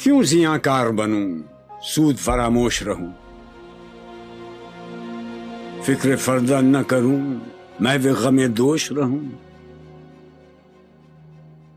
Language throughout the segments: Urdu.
کیوں زیاں کار بنوں سود فراموش رہوں، فکر فردہ نہ کروں میں وہ غم دوش رہوں،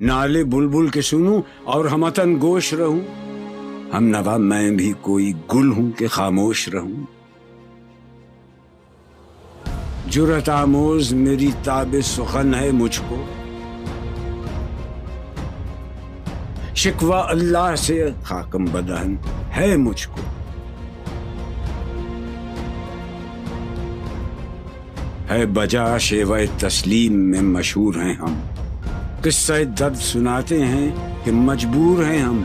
نالے بلبل کے سنوں اور ہمتن گوش رہوں، ہم نوا میں بھی کوئی گل ہوں کہ خاموش رہوں، جرأت آموز میری تاب سخن ہے مجھ کو، شکوہ اللہ سے خاکم بدہن ہے مجھ کو، ہے بجا شیوہ تسلیم میں مشہور ہیں ہم، قصہ درد سناتے ہیں کہ مجبور ہیں ہم،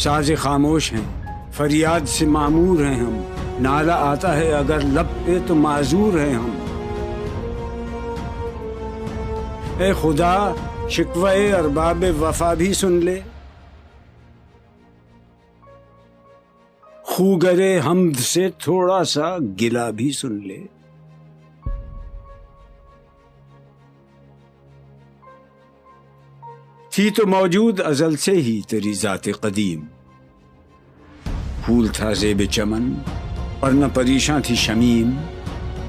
ساز خاموش ہیں فریاد سے معمور ہیں ہم، نالہ آتا ہے اگر لب پہ تو معذور ہیں ہم، اے خدا شکوہ ارباب وفا بھی سن لے، خوگرے حمد سے تھوڑا سا گلہ بھی سن لے، تھی تو موجود ازل سے ہی تیری ذات قدیم، پھول تھا زیب چمن اور نہ پریشاں تھی شمیم،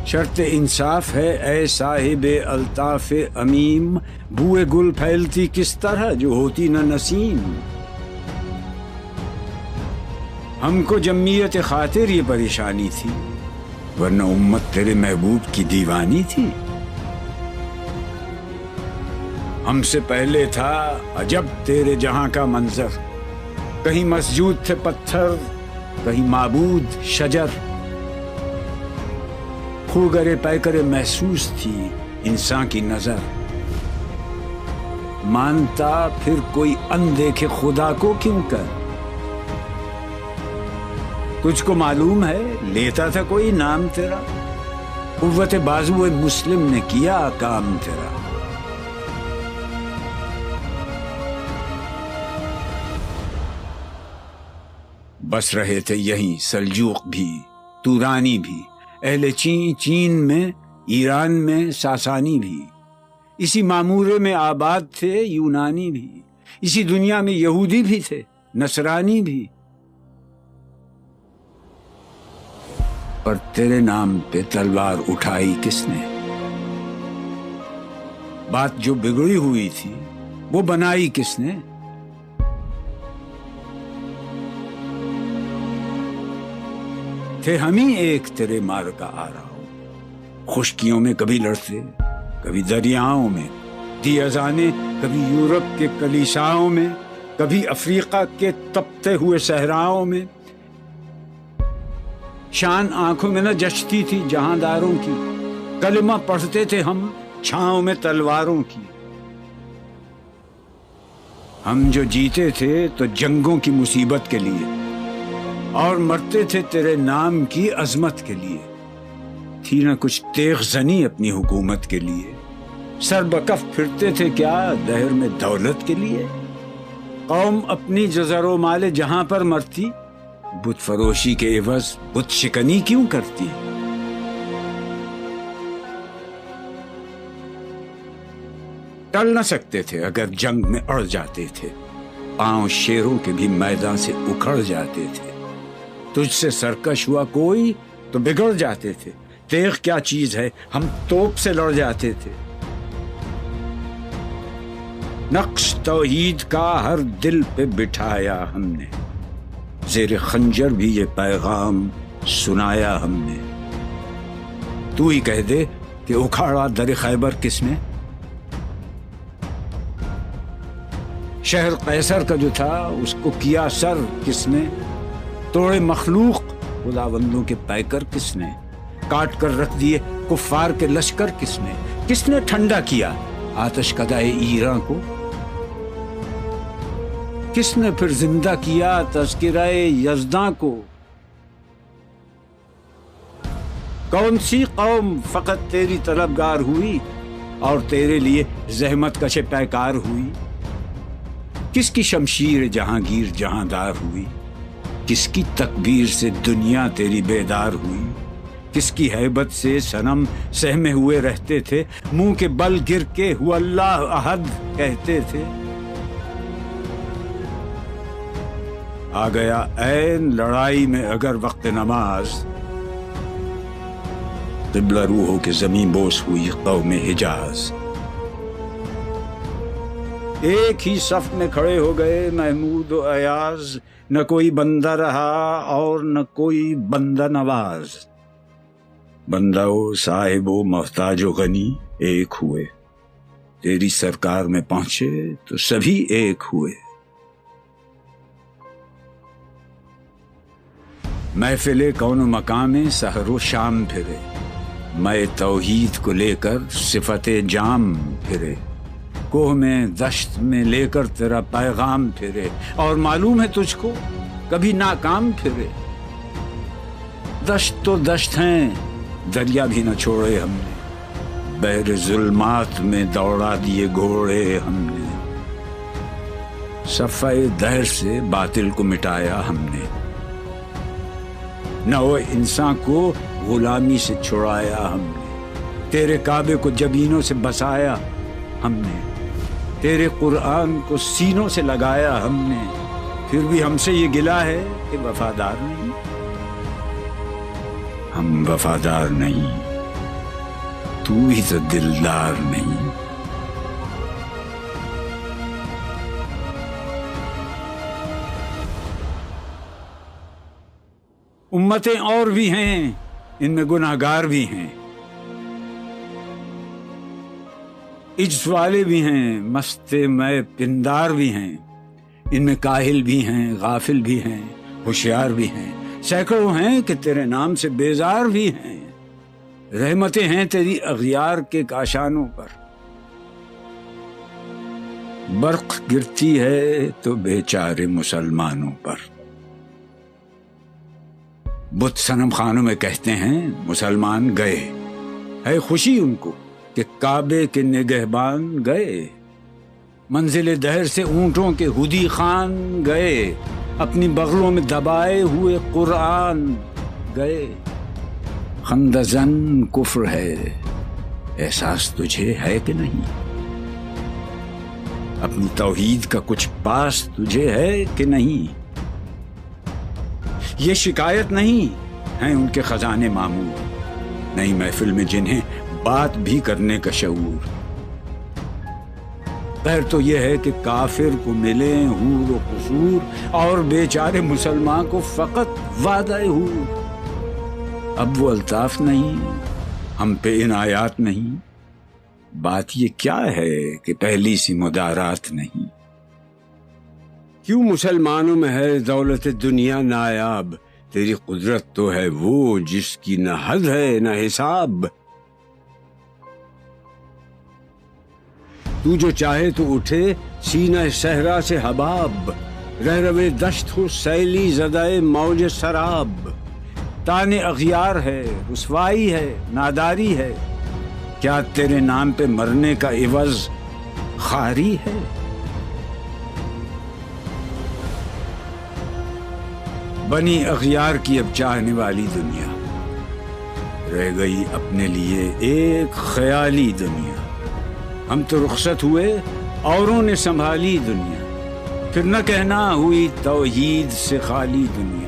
شرط انصاف ہے اے صاحب الطاف امیم، بوئے گل پھیلتی کس طرح جو ہوتی نہ نسیم، ہم کو جمعیت خاطر یہ پریشانی تھی ورنہ امت تیرے محبوب کی دیوانی تھی، ہم سے پہلے تھا عجب تیرے جہاں کا منظر، کہیں مسجود تھے پتھر کہیں معبود شجر، خوگرے پیکرے محسوس تھی انسان کی نظر، مانتا پھر کوئی اندیکھے خدا کو کیوں کر، تجھ کو معلوم ہے لیتا تھا کوئی نام تیرا، قوت بازو مسلم نے کیا کام تیرا، بس رہے تھے یہیں سلجوق بھی تورانی بھی، اہل چین میں ایران میں ساسانی بھی، اسی معمورے میں آباد تھے یونانی بھی، اسی دنیا میں یہودی بھی تھے نصرانی بھی، پر تیرے نام پہ تلوار اٹھائی کس نے، بات جو بگڑی ہوئی تھی وہ بنائی کس نے، تھے ہم ہی ایک تیرے مار کا آ رہا ہو، خشکیوں میں کبھی لڑتے کبھی دریاؤں میں، دی اذانیں کبھی یورپ کے کلیساؤں میں، کبھی افریقہ کے تپتے ہوئے صحراؤں میں، شان آنکھوں میں نہ جچتی تھی جہانداروں کی، کلمہ پڑھتے تھے ہم چھاؤں میں تلواروں کی، ہم جو جیتے تھے تو جنگوں کی مصیبت کے لیے اور مرتے تھے تیرے نام کی عظمت کے لیے، تھی نہ کچھ تیغ زنی اپنی حکومت کے لیے، سر بکف پھرتے تھے کیا دہر میں دولت کے لیے، قوم اپنی جزر و مال جہاں پر مرتی، بت فروشی کے عوض بت شکنی کیوں کرتی، ٹل نہ سکتے تھے اگر جنگ میں اڑ جاتے تھے، پاؤں شیروں کے بھی میدان سے اکھڑ جاتے تھے، تجھ سے سرکش ہوا کوئی تو بگڑ جاتے تھے، تیغ کیا چیز ہے ہم توپ سے لڑ جاتے تھے، نقش توحید کا ہر دل پہ بٹھایا ہم نے، زیر خنجر بھی یہ پیغام سنایا ہم نے، تو ہی کہہ دے کہ اکھاڑا در خیبر کس نے، شہر قیصر کا جو تھا اس کو کیا سر کس نے، توڑے مخلوق خداوندوں کے پیکر کس نے، کاٹ کر رکھ دیے کفار کے لشکر کس نے ٹھنڈا کیا آتش کدائے ایران کو، کس نے پھر زندہ کیا تذکرہ یزداں کو، کون سی قوم فقط تیری طلبگار ہوئی اور تیرے لیے زحمت کش پیکار ہوئی، کس کی شمشیر جہانگیر جہاندار ہوئی، کس کی تکبیر سے دنیا تیری بیدار ہوئی، کس کی ہیبت سے صنم سہمے ہوئے رہتے تھے، منہ کے بل گر کے ہو اللہ احد کہتے تھے، آ گیا عین لڑائی میں اگر وقت نماز، قبلہ رو ہو کے زمین بوس ہوئی قوم حجاز۔ ایک ہی صف میں کھڑے ہو گئے محمود و ایاز، نہ کوئی بندہ رہا اور نہ کوئی بندہ نواز۔ بندہ و صاحب و محتاج و غنی ایک ہوئے، تیری سرکار میں پہنچے تو سبھی ایک ہوئے۔ محفل کون و مقام میں سحر و شام پھرے، میں توحید کو لے کر صفت جام پھرے، کوہ میں دشت میں لے کر تیرا پیغام پھرے، اور معلوم ہے تجھ کو کبھی ناکام پھرے۔ دشت تو دشت ہیں، دریا بھی نہ چھوڑے ہم نے، بحر ظلمات میں دوڑا دیے گھوڑے ہم نے، صفحہ دہر سے باطل کو مٹایا ہم نے، نو انسان کو غلامی سے چھڑایا ہم نے، تیرے کعبے کو جبینوں سے بسایا ہم نے، تیرے قرآن کو سینوں سے لگایا ہم نے، پھر بھی ہم سے یہ گلہ ہے کہ وفادار نہیں۔ ہم وفادار نہیں، تو ہی تو دلدار نہیں۔ امتیں اور بھی ہیں، ان میں گناہگار بھی ہیں، عجز والے بھی ہیں، مست میں پندار بھی ہیں، ان میں کاہل بھی ہیں، غافل بھی ہیں، ہوشیار بھی ہیں، سینکڑوں ہیں کہ تیرے نام سے بیزار بھی ہیں۔ رحمتیں ہیں تیری اغیار کے کاشانوں پر، برق گرتی ہے تو بیچارے مسلمانوں پر۔ بت صنم خانوں میں کہتے ہیں مسلمان گئے، ہے خوشی ان کو کہ کعبے کے نگہبان گئے، منزل دہر سے اونٹوں کے ہدی خان گئے، اپنی بغلوں میں دبائے ہوئے قرآن گئے۔ خندزن کفر ہے، احساس تجھے ہے کہ نہیں؟ اپنی توحید کا کچھ پاس تجھے ہے کہ نہیں؟ یہ شکایت نہیں ہیں ان کے خزانے معمور، نئی محفل میں جنہیں بات بھی کرنے کا شعور۔ خیر تو یہ ہے کہ کافر کو ملے حور و قصور، اور بیچارے مسلمان کو فقط وعدہ حور۔ اب وہ الطاف نہیں، ہم پہ عنایات نہیں، بات یہ کیا ہے کہ پہلی سی مدارات نہیں۔ کیوں مسلمانوں میں ہے دولت دنیا نایاب، تیری قدرت تو ہے وہ جس کی نہ حد ہے نہ حساب۔ تو جو چاہے تو اٹھے سینہ صحرا سے حباب، رہ روے دشت ہو سیلی زدائے موج سراب۔ تانے اغیار ہے، رسوائی ہے، ناداری ہے، کیا تیرے نام پہ مرنے کا عوض خاری ہے؟ بنی اغیار کی اب چاہنے والی دنیا، رہ گئی اپنے لیے ایک خیالی دنیا۔ ہم تو رخصت ہوئے، اوروں نے سنبھالی دنیا، پھر نہ کہنا ہوئی توحید سے خالی دنیا۔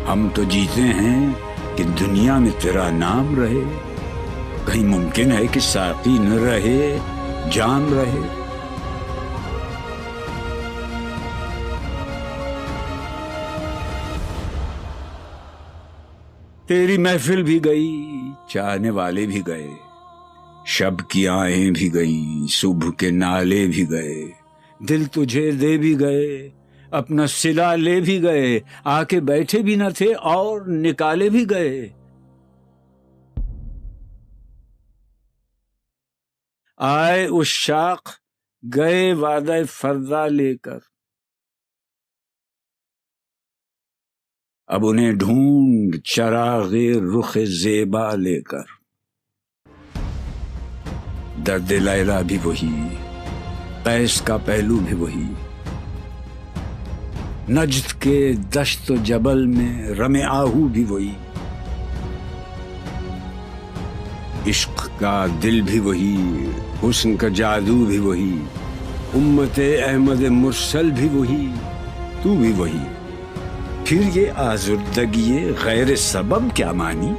ہم تو جیتے ہیں کہ دنیا میں تیرا نام رہے، کہیں ممکن ہے کہ ساقی نہ رہے جام رہے۔ تیری محفل بھی گئی، چاہنے والے بھی گئے، شب کی آہیں بھی گئیں، صبح کے نالے بھی گئے، دل تجھے دے بھی گئے، اپنا صلہ لے بھی گئے، آ کے بیٹھے بھی نہ تھے اور نکالے بھی گئے۔ آئے عشاق گئے وعدہ فردا لے کر، اب انہیں ڈھونڈ چراغ رخ زیبا لے کر۔ درد لیلا بھی وہی، قیس کا پہلو بھی وہی، نجد کے دشت و جبل میں رم آہو بھی وہی، عشق کا دل بھی وہی، حسن کا جادو بھی وہی، امت احمد مرسل بھی وہی، تو بھی وہی، پھر یہ آزردگی غیر سبب کیا مانی؟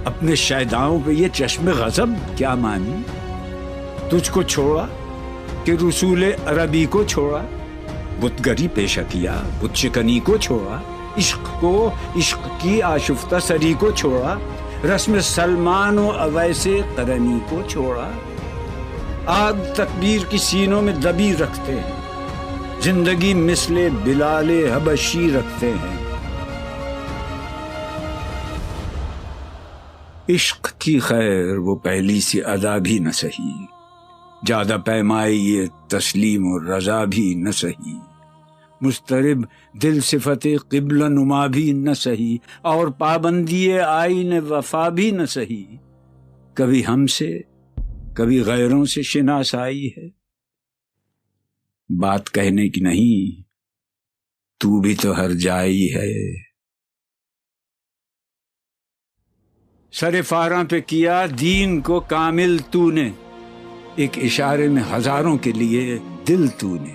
اپنے شیداؤں پہ یہ چشم غضب کیا مانی؟ تجھ کو چھوڑا کہ رسول عربی کو چھوڑا، بتگری پیشہ کیا، بت شکنی کو چھوڑا، عشق کو، عشق کی آشفتہ سری کو چھوڑا، رسم سلمان و اویس قرنی کو چھوڑا، آگ تکبیر کی سینوں میں دبی رکھتے ہیں، زندگی مثل بلال حبشی رکھتے ہیں۔ عشق کی خیر وہ پہلی سی ادا بھی نہ سہی، زیادہ پیمائی یہ تسلیم و رضا بھی نہ سہی، مضطرب دل صفت قبلہ نما بھی نہ سہی، اور پابندی آئین وفا بھی نہ سہی، کبھی ہم سے کبھی غیروں سے شناسائی ہے، بات کہنے کی نہیں، تو بھی تو ہر جائی ہے۔ سر فاراں پہ کیا دین کو کامل تو نے، ایک اشارے میں ہزاروں کے لیے دل تو نے،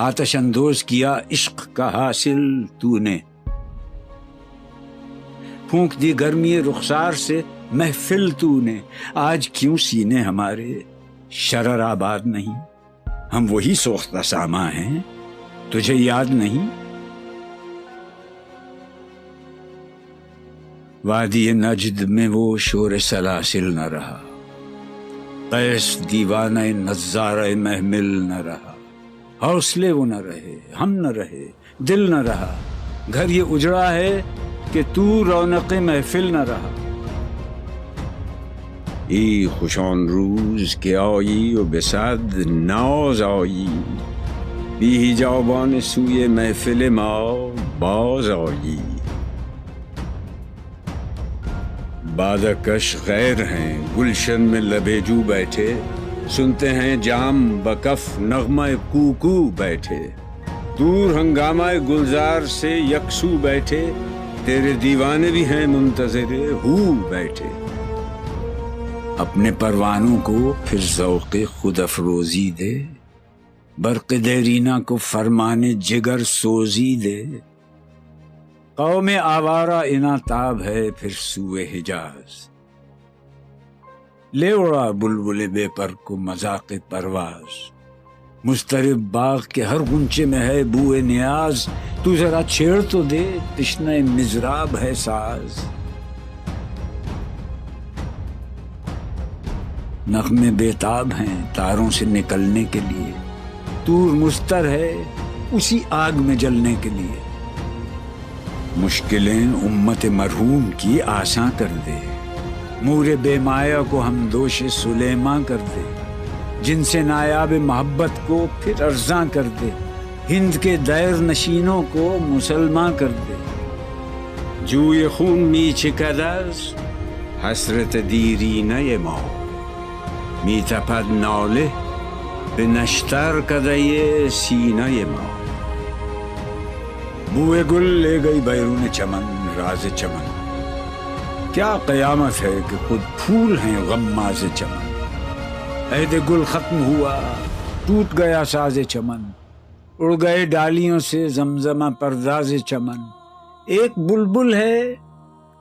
آتش اندوز کیا عشق کا حاصل تو نے، پھونک دی گرمی رخسار سے محفل تو نے، آج کیوں سینے ہمارے شرر آباد نہیں؟ ہم وہی سوختہ ساما ہیں، تجھے یاد نہیں؟ وادی نجد میں وہ شور سلاسل نہ رہا، قیس دیوانہ نظارہ محمل نہ رہا، حوصلے وہ نہ رہے، ہم نہ رہے، دل نہ رہا، گھر یہ اجڑا ہے کہ تو رونق محفل نہ رہا۔ ای خوشان روز کہ آیی و بصد ناز آیی، بی حجابان سوی محفل ما باز آیی، بادکش غیر ہیں گلشن میں لبے جو بیٹھے، سنتے ہیں جام بکف نغمہ کوکو بیٹھے، دور ہنگامہ گلزار سے یکسو بیٹھے، تیرے دیوانے بھی ہیں منتظر ہو بیٹھے، اپنے پروانوں کو پھر ذوق خود افروزی دے، برق دیرینہ کو فرمانے جگر سوزی دے، قوم آوارہ اناتاب ہے پھر سوئے حجاز، لے اڑا بلبل بے پر کو مذاق پرواز، مضطرب باغ کے ہر غنچے میں ہے بوئے نیاز، تو ذرا چھیڑ تو دے تشنہ مضراب ہے ساز، نغمے بیتاب ہیں تاروں سے نکلنے کے لیے، طور مستر ہے اسی آگ میں جلنے کے لیے، مشکلیں امت مرحوم کی آساں کر دے، مور بے مایا کو ہم دوش سلیماں کر دے، جن سے نایاب محبت کو پھر ارزاں کر دے، ہند کے دیر نشینوں کو مسلمان کر دے، جوئے خون می چکدز حسرت دیرینہ ما، می تپد ناله به نشتر کدے سینہ ما، بوئے گل لے گئی بیرون چمن راز چمن، کیا قیامت ہے کہ خود پھول ہیں غماز چمن، عہد گل ختم ہوا ٹوٹ گیا ساز چمن، اڑ گئے ڈالیوں سے زمزمہ پرداز چمن، ایک بلبل ہے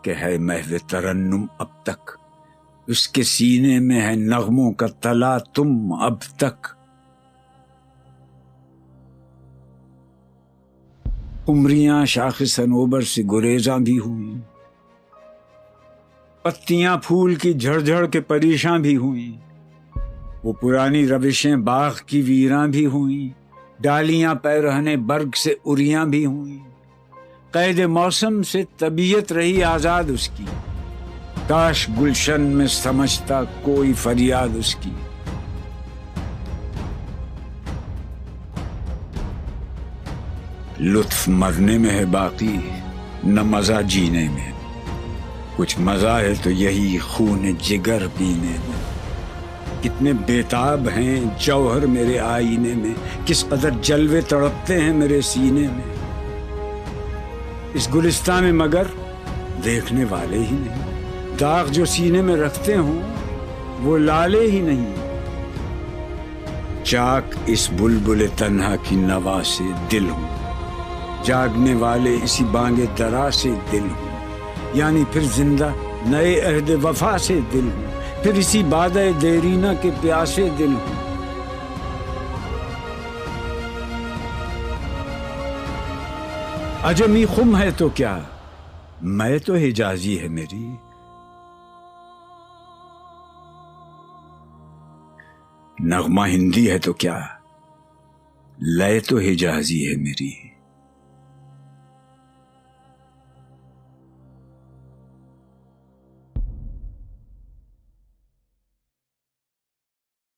کہ ہے محو ترنم اب تک، اس کے سینے میں ہے نغموں کا تلا تم اب تک، قمریاں شاخ صنوبر سے گریزاں بھی ہوئیں، پتیاں پھول کی جھڑ جھڑ کے پریشاں بھی ہوئیں، وہ پرانی روشیں باغ کی ویراں بھی ہوئیں، ڈالیاں پیرہنے برگ سے اریاں بھی ہوئیں، قید موسم سے طبیعت رہی آزاد اس کی، کاش گلشن میں سمجھتا کوئی فریاد اس کی، لطف مرنے میں ہے باقی نہ مزہ جینے میں، کچھ مزہ ہے تو یہی خون جگر پینے میں، کتنے بیتاب ہیں جوہر میرے آئینے میں، کس قدر جلوے تڑپتے ہیں میرے سینے میں، اس گلستان میں مگر دیکھنے والے ہی نہیں، داغ جو سینے میں رکھتے ہوں وہ لالے ہی نہیں، چاک اس بلبل تنہا کی نوا سے دل ہوں، جاگنے والے اسی بانگ درا سے دل ہوں، یعنی پھر زندہ نئے عہد وفا سے دل ہوں، پھر اسی بادۂ دیرینہ کے پیاسے دل ہوں۔ عجمی خم ہے تو کیا، میں تو حجازی ہے میری، نغمہ ہندی ہے تو کیا، لے تو حجازی ہے میری۔